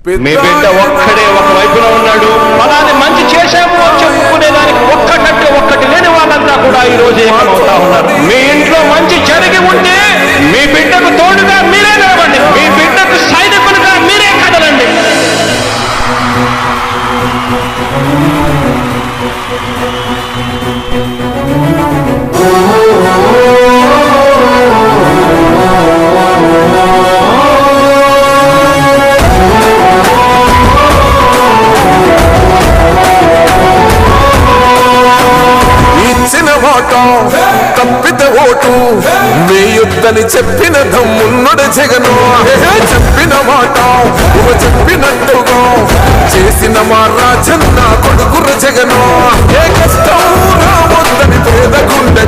మీ బిడ్డ ఒక్కడే ఒక వైపున ఉన్నాడు. అలానే మంచి చేశాము అని చెప్పుకునేదానికి ఒక్కటంటే ఒక్కటి లేని వాళ్ళంతా కూడా ఈ రోజు ఏమవుతా ఉన్నారు. మీ ఇంట్లో మంచి జరిగి ఉంటే మీ బిడ్డకు తోడుగా మీరే నిలవండి. మీ బిడ్డకు సైనికులుగా మీరే కదలండి. తప్పిత ఓటు వేయొద్దని చెప్పిన దమ్మున్నడు జగను. చెప్పిన మాట చెప్పినట్టుగా చేసిన మా రాజన్న కొడుకుర జగను. ఏ కష్టం రావద్దని పేద గుండె